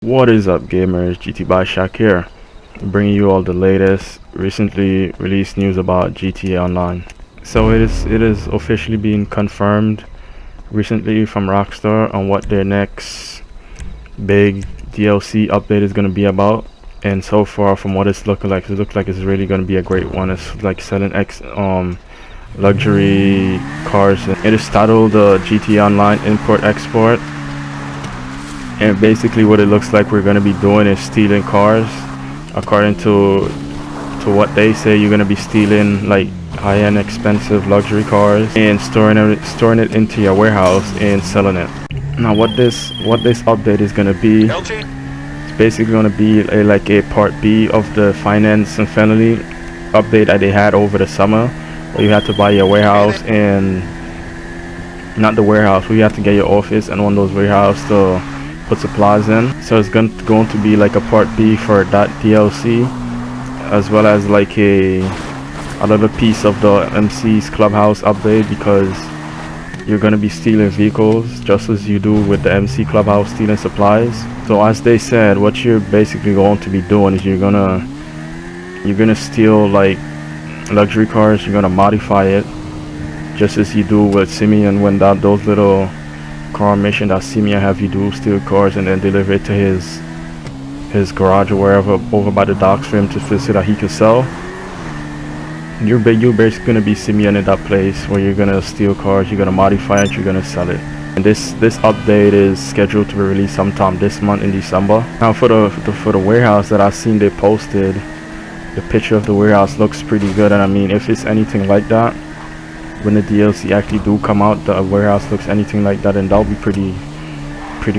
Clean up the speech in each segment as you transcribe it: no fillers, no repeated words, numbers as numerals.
What is up, gamers? GT by Shaq here, bringing you all the latest recently released news about GTA Online. So it is officially being confirmed recently from Rockstar on what their next big DLC update is going to be about. And so far, from what it's looking like, it looks like it's really going to be a great one. It's like selling luxury cars. It is titled GTA Online Import Export. And basically what it looks like we're going to be doing is stealing cars. According to what they say, you're going to be stealing like high-end expensive luxury cars and storing it into your warehouse and selling it. Now what this update is going to be, it's basically going to be like a part B of the finance and felony update that they had over the summer, where you had to buy your warehouse and not the warehouse, where you have to get your office and one of those warehouses to put supplies in. So it's going to be like a part B for that DLC, as well as like a little piece of the MC's Clubhouse update, because you're going to be stealing vehicles just as you do with the MC Clubhouse stealing supplies. So as they said, what you're basically going to be doing is you're gonna steal like luxury cars. You're gonna modify it just as you do with Simeon, when those little car mission that Simeon have you do, steal cars and then deliver it to his garage or wherever over by the docks for him to so that he could sell. You're basically gonna be Simeon in that place where you're gonna steal cars, you're gonna modify it, you're gonna sell it. And this update is scheduled to be released sometime this month in December. Now for the warehouse that I've seen they posted, the picture of the warehouse looks pretty good, and I mean, if it's anything like that, when the DLC actually do come out, the warehouse looks anything like that, and that'll be pretty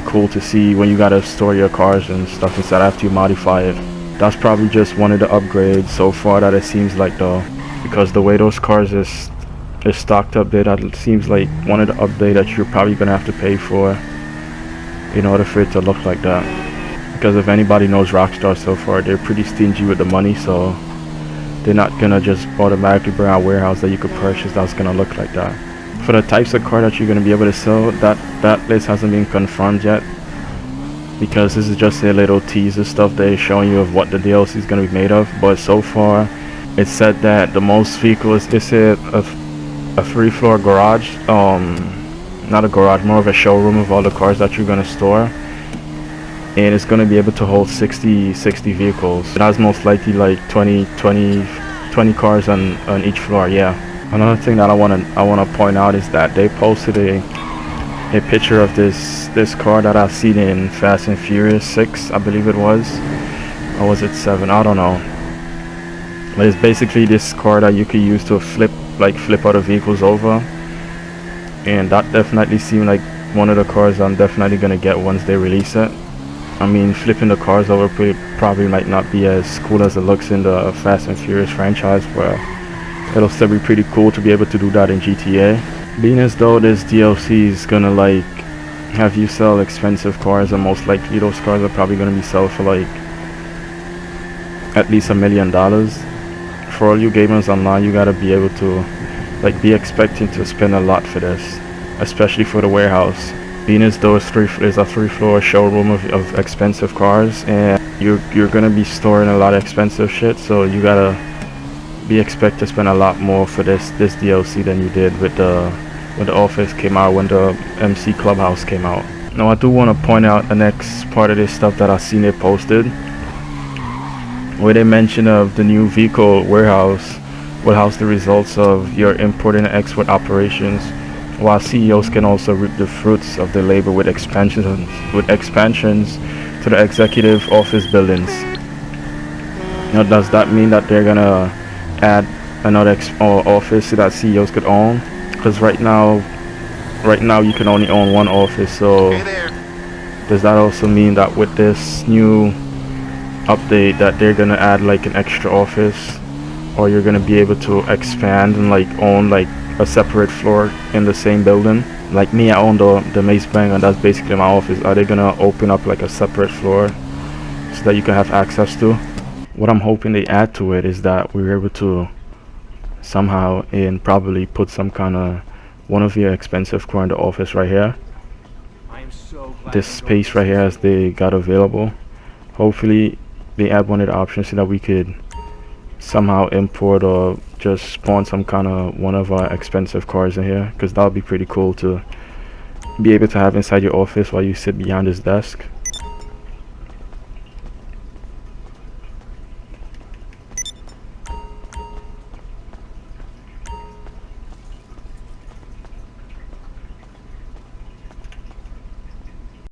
cool to see when you gotta store your cars and stuff instead after you modify it. That's probably just one of the upgrades so far that it seems like, though, because the way those cars is stocked up there, that seems like one of the updates that you're probably gonna have to pay for in order for it to look like that. Because if anybody knows Rockstar so far, they're pretty stingy with the money, so they're not gonna just automatically bring out a warehouse that you could purchase that's gonna look like that. For the types of car that you're gonna be able to sell, that list hasn't been confirmed yet, because this is just a little teaser stuff they're showing you of what the DLC is gonna be made of. But so far, it said that the most vehicles, they said a 3-floor garage, not a garage, more of a showroom of all the cars that you're gonna store, and it's gonna be able to hold 60 vehicles. It has most likely like 20 cars on each floor. Yeah. Another thing that I wanna point out is that they posted a picture of this car that I've seen in Fast and Furious 6, I believe it was, or was it 7? I don't know. But it's basically this car that you could use to flip other vehicles over, and that definitely seemed like one of the cars I'm definitely gonna get once they release it. I mean, flipping the cars over probably might not be as cool as it looks in the Fast and Furious franchise, but it'll still be pretty cool to be able to do that in GTA. Being as though this DLC is gonna like have you sell expensive cars, and most likely those cars are probably gonna be sold for like at least $1 million. For all you gamers online, you gotta be able to like be expecting to spend a lot for this, especially for the warehouse. Being as though it's a 3-floor showroom of expensive cars, and you're gonna be storing a lot of expensive shit, so you gotta be expect to spend a lot more for this DLC than you did when the Office came out, when the MC Clubhouse came out. Now I do want to point out the next part of this stuff that I seen they posted, where they mention of the new vehicle warehouse will house the results of your import and export operations, while CEOs can also reap the fruits of their labor with expansions to the executive office buildings. Now, does that mean that they're gonna add another office so that CEOs could own? Because right now you can only own one office. So does that also mean that with this new update that they're gonna add like an extra office, or you're gonna be able to expand and like own like a separate floor in the same building? Like me, I own the Mace Bank, and that's basically my office. Are they gonna open up like a separate floor so that you can have access to? What I'm hoping they add to it is that we're able to somehow and probably put some kind of one of your expensive car in the office right here. This space right here as they got available. Hopefully they add one of the options so that we could somehow import or just spawn some kind of one of our expensive cars in here, because that would be pretty cool to be able to have inside your office while you sit behind this desk.